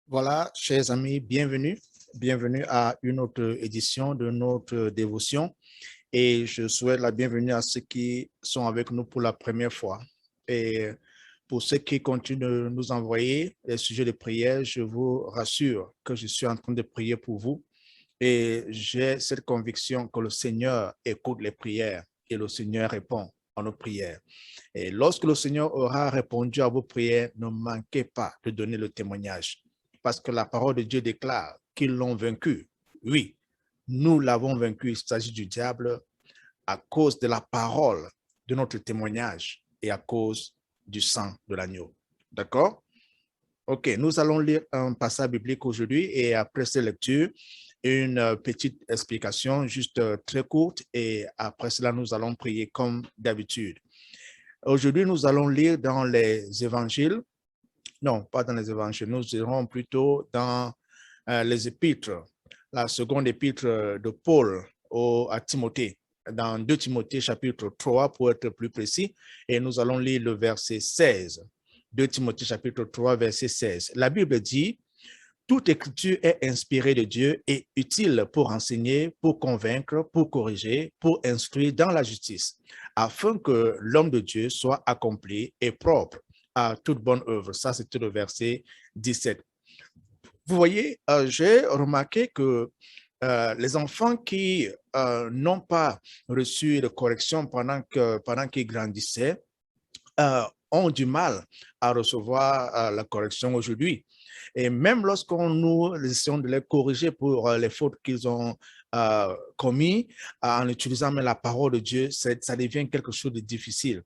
Voilà, chers amis, bienvenue. Bienvenue à une autre édition de notre dévotion. Et je souhaite la bienvenue à ceux qui sont avec nous pour la première fois. Et pour ceux qui continuent de nous envoyer les sujets de prière, je vous rassure que je suis en train de prier pour vous. Et j'ai cette conviction que le Seigneur écoute les prières et le Seigneur répond à nos prières. Et lorsque le Seigneur aura répondu à vos prières, ne manquez pas de donner le témoignage. Parce que la parole de Dieu déclare qu'ils l'ont vaincu. Oui, nous l'avons vaincu. Il s'agit du diable à cause de la parole de notre témoignage et à cause du sang de l'agneau. D'accord? Ok, nous allons lire un passage biblique aujourd'hui et après cette lecture, une petite explication juste très courte et après cela, nous allons prier comme d'habitude. Aujourd'hui, nous allons lire dans les évangiles, non, pas dans les évangiles, nous irons plutôt dans les épîtres, la seconde épître de Paul à Timothée, dans 2 Timothée chapitre 3 pour être plus précis, et nous allons lire le verset 16. 2 Timothée chapitre 3, verset 16. La Bible dit, toute écriture est inspirée de Dieu et utile pour enseigner, pour convaincre, pour corriger, pour instruire dans la justice, afin que l'homme de Dieu soit accompli et propre à toute bonne œuvre. Ça, c'était le verset 17. Vous voyez, j'ai remarqué que les enfants qui n'ont pas reçu de correction pendant qu'ils grandissaient ont du mal à recevoir la correction aujourd'hui. Et même lorsqu'on nous essayons de les corriger pour les fautes qu'ils ont commis en utilisant la parole de Dieu, ça devient quelque chose de difficile.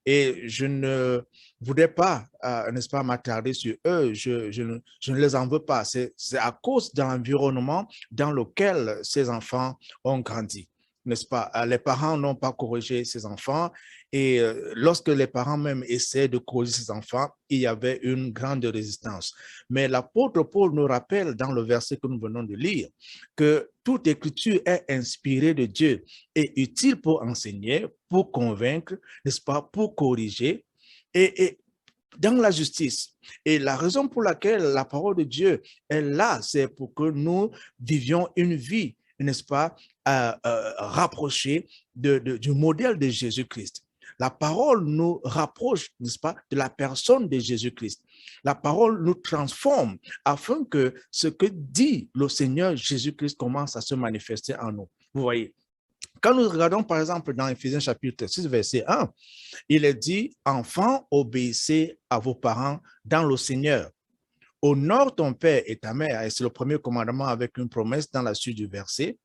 Et je ne voudrais pas, n'est-ce pas, m'attarder sur eux. Je ne les en veux pas. C'est à cause de l'environnement dans lequel ces enfants ont grandi. N'est-ce pas? Les parents n'ont pas corrigé ces enfants et lorsque les parents même essaient de corriger ces enfants, il y avait une grande résistance. Mais l'apôtre Paul nous rappelle dans le verset que nous venons de lire que toute écriture est inspirée de Dieu et utile pour enseigner, pour convaincre, n'est-ce pas, pour corriger et dans la justice. Et la raison pour laquelle la parole de Dieu est là, c'est pour que nous vivions une vie, n'est-ce pas, rapprochée du modèle de Jésus-Christ. La parole nous rapproche, n'est-ce pas, de la personne de Jésus-Christ. La parole nous transforme afin que ce que dit le Seigneur Jésus-Christ commence à se manifester en nous. Vous voyez, quand nous regardons par exemple dans Éphésiens chapitre 6, verset 1, il est dit, enfants, obéissez à vos parents dans le Seigneur. Honore ton père et ta mère, et c'est le premier commandement avec une promesse dans la suite du verset,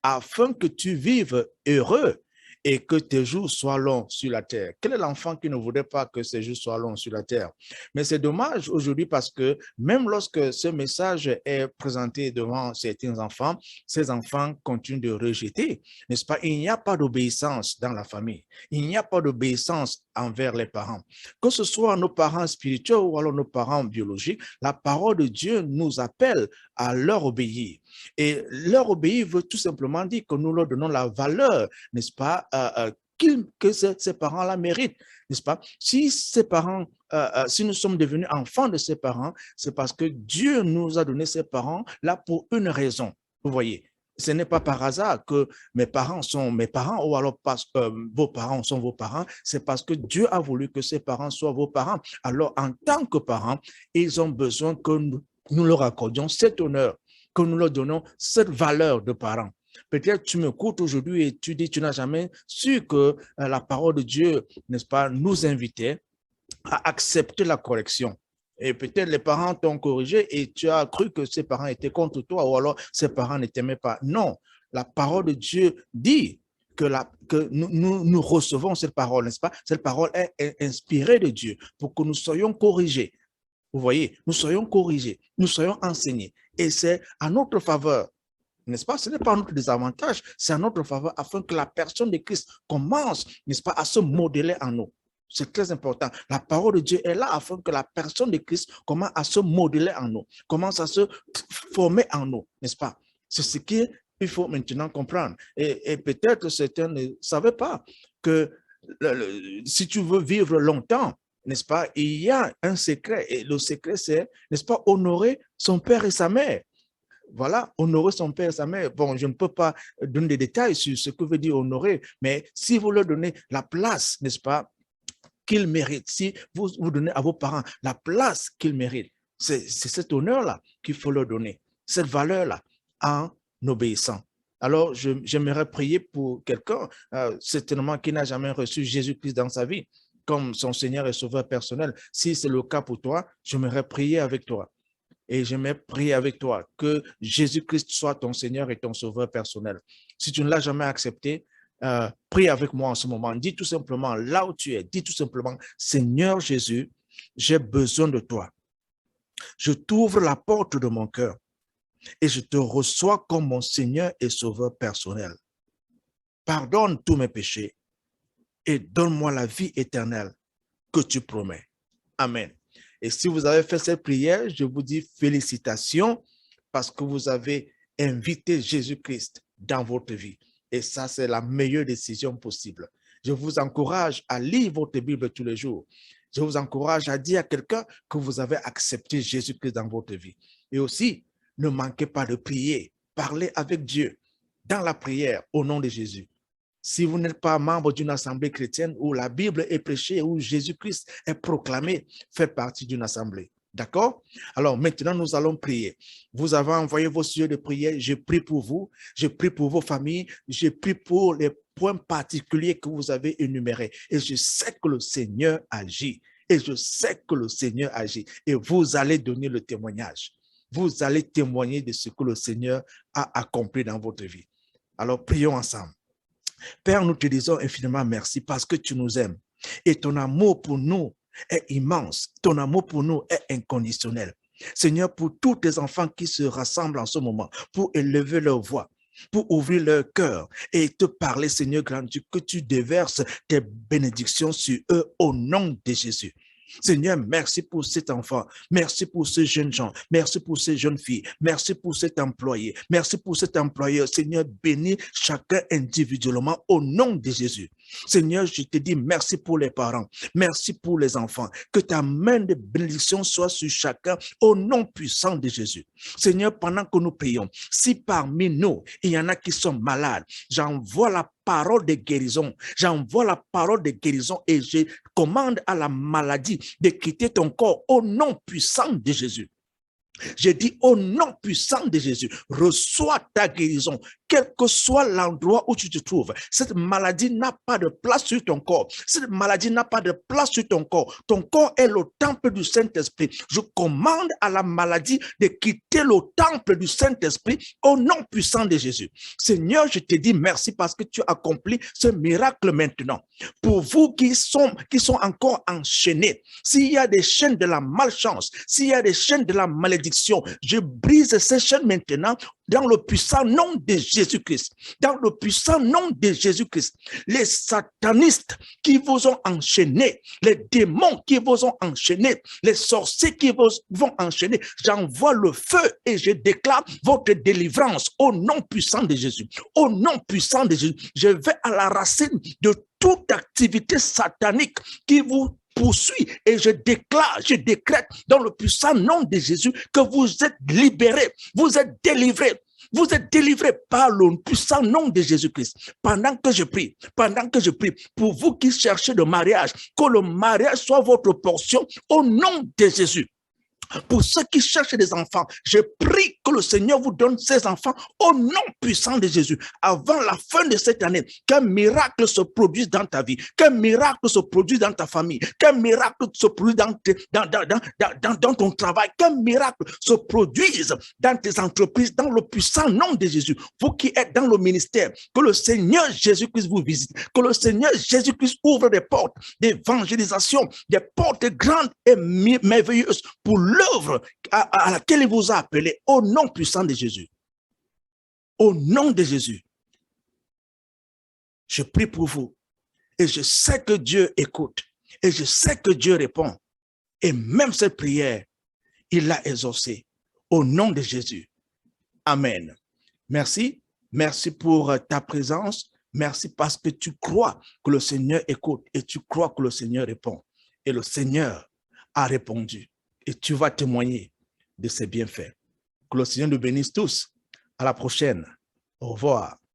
afin que tu vives heureux et que tes jours soient longs sur la terre. Quel est l'enfant qui ne voudrait pas que ses jours soient longs sur la terre? Mais c'est dommage aujourd'hui parce que même lorsque ce message est présenté devant certains enfants, ces enfants continuent de rejeter, n'est-ce pas? Il n'y a pas d'obéissance dans la famille. Il n'y a pas d'obéissance envers les parents. Que ce soit nos parents spirituels ou alors nos parents biologiques, la parole de Dieu nous appelle à leur obéir. Et leur obéir veut tout simplement dire que nous leur donnons la valeur, n'est-ce pas, que ces parents-là méritent, n'est-ce pas? Si ces parents, si nous sommes devenus enfants de ces parents, c'est parce que Dieu nous a donné ces parents là pour une raison. Vous voyez, ce n'est pas par hasard que mes parents sont mes parents ou alors parce que vos parents sont vos parents, c'est parce que Dieu a voulu que ces parents soient vos parents. Alors, en tant que parents, ils ont besoin que nous leur accordions cet honneur, que nous leur donnons cette valeur de parents. Peut-être tu m'écoutes aujourd'hui et tu dis, tu n'as jamais su que la parole de Dieu, n'est-ce pas, nous invitait à accepter la correction. Et peut-être les parents t'ont corrigé et tu as cru que ces parents étaient contre toi ou alors ces parents ne t'aimaient pas. Non, la parole de Dieu dit que nous recevons cette parole, n'est-ce pas? Cette parole est inspirée de Dieu pour que nous soyons corrigés. Vous voyez, nous soyons corrigés, nous soyons enseignés. Et c'est à notre faveur, n'est-ce pas? Ce n'est pas notre désavantage, c'est à notre faveur afin que la personne de Christ commence, n'est-ce pas, à se modeler en nous. C'est très important. La parole de Dieu est là afin que la personne de Christ commence à se modeler en nous, commence à se former en nous, n'est-ce pas? C'est ce qu'il faut maintenant comprendre. Et peut-être certains ne savaient pas que si tu veux vivre longtemps, n'est-ce pas, il y a un secret. Et le secret, c'est, n'est-ce pas, honorer son père et sa mère. Voilà, honorer son père et sa mère. Bon, je ne peux pas donner des détails sur ce que veut dire honorer, mais si vous leur donnez la place, n'est-ce pas, qu'ils méritent, si vous donnez à vos parents la place qu'ils méritent, c'est cet honneur-là qu'il faut leur donner, cette valeur-là, en obéissant. Alors, j'aimerais prier pour quelqu'un, certainement qui n'a jamais reçu Jésus-Christ dans sa vie, comme son Seigneur et Sauveur personnel. Si c'est le cas pour toi, j'aimerais prier avec toi. Et j'aimerais prier avec toi que Jésus-Christ soit ton Seigneur et ton Sauveur personnel. Si tu ne l'as jamais accepté, prie avec moi en ce moment. Dis tout simplement, là où tu es, dis tout simplement, Seigneur Jésus, j'ai besoin de toi. Je t'ouvre la porte de mon cœur et je te reçois comme mon Seigneur et Sauveur personnel. Pardonne tous mes péchés et donne-moi la vie éternelle que tu promets. Amen. Et si vous avez fait cette prière, je vous dis félicitations parce que vous avez invité Jésus-Christ dans votre vie. Et ça, c'est la meilleure décision possible. Je vous encourage à lire votre Bible tous les jours. Je vous encourage à dire à quelqu'un que vous avez accepté Jésus-Christ dans votre vie. Et aussi, ne manquez pas de prier. Parlez avec Dieu dans la prière au nom de Jésus. Si vous n'êtes pas membre d'une assemblée chrétienne où la Bible est prêchée, où Jésus-Christ est proclamé, faites partie d'une assemblée. D'accord? Alors maintenant, nous allons prier. Vous avez envoyé vos sujets de prière. Je prie pour vous. Je prie pour vos familles. Je prie pour les points particuliers que vous avez énumérés. Et je sais que le Seigneur agit. Et je sais que le Seigneur agit. Et vous allez donner le témoignage. Vous allez témoigner de ce que le Seigneur a accompli dans votre vie. Alors, prions ensemble. Père, nous te disons infiniment merci parce que tu nous aimes et ton amour pour nous est immense. Ton amour pour nous est inconditionnel. Seigneur, pour tous tes enfants qui se rassemblent en ce moment, pour élever leur voix, pour ouvrir leur cœur et te parler, Seigneur grand Dieu, que tu déverses tes bénédictions sur eux au nom de Jésus. Seigneur, merci pour cet enfant, merci pour ce jeune gens, merci pour ces jeunes filles, merci pour cet employé, merci pour cet employeur. Seigneur, bénis chacun individuellement au nom de Jésus. Seigneur, je te dis merci pour les parents, merci pour les enfants, que ta main de bénédiction soit sur chacun au nom puissant de Jésus. Seigneur, pendant que nous prions, si parmi nous, il y en a qui sont malades, j'envoie la parole de guérison, j'envoie la parole de guérison et je commande à la maladie de quitter ton corps au nom puissant de Jésus. Je dis au nom puissant de Jésus, reçois ta guérison, quel que soit l'endroit où tu te trouves. Cette maladie n'a pas de place sur ton corps. Cette maladie n'a pas de place sur ton corps. Ton corps est le temple du Saint-Esprit. Je commande à la maladie de quitter le temple du Saint-Esprit au nom puissant de Jésus. Seigneur, je te dis merci parce que tu accomplis ce miracle maintenant. Pour vous qui sont encore enchaînés, s'il y a des chaînes de la malchance, s'il y a des chaînes de la malédiction, je brise ces chaînes maintenant dans le puissant nom de Jésus-Christ. Dans le puissant nom de Jésus-Christ. Les satanistes qui vous ont enchaînés, les démons qui vous ont enchaînés, les sorciers qui vous vont enchaîner, j'envoie le feu et je déclare votre délivrance au nom puissant de Jésus. Au nom puissant de Jésus, je vais à la racine de toute activité satanique qui vous poursuit et je déclare, je décrète dans le puissant nom de Jésus que vous êtes libérés, vous êtes délivrés. Vous êtes délivrés par le puissant nom de Jésus-Christ. Pendant que je prie, pour vous qui cherchez le mariage, que le mariage soit votre portion au nom de Jésus. Pour ceux qui cherchent des enfants, je prie que le Seigneur vous donne ces enfants au nom puissant de Jésus. Avant la fin de cette année, qu'un miracle se produise dans ta vie, qu'un miracle se produise dans ta famille, qu'un miracle se produise dans ton travail, qu'un miracle se produise dans tes entreprises, dans le puissant nom de Jésus. Vous qui êtes dans le ministère, que le Seigneur Jésus-Christ vous visite, que le Seigneur Jésus-Christ ouvre des portes d'évangélisation, des portes grandes et merveilleuses pour l'œuvre à laquelle il vous a appelé au nom puissant de Jésus. Au nom de Jésus. Je prie pour vous et je sais que Dieu écoute et je sais que Dieu répond. Et même cette prière, il l'a exaucée au nom de Jésus. Amen. Merci. Merci pour ta présence. Merci parce que tu crois que le Seigneur écoute et tu crois que le Seigneur répond. Et le Seigneur a répondu. Et tu vas témoigner de ses bienfaits. Que le Seigneur nous bénisse tous. À la prochaine. Au revoir.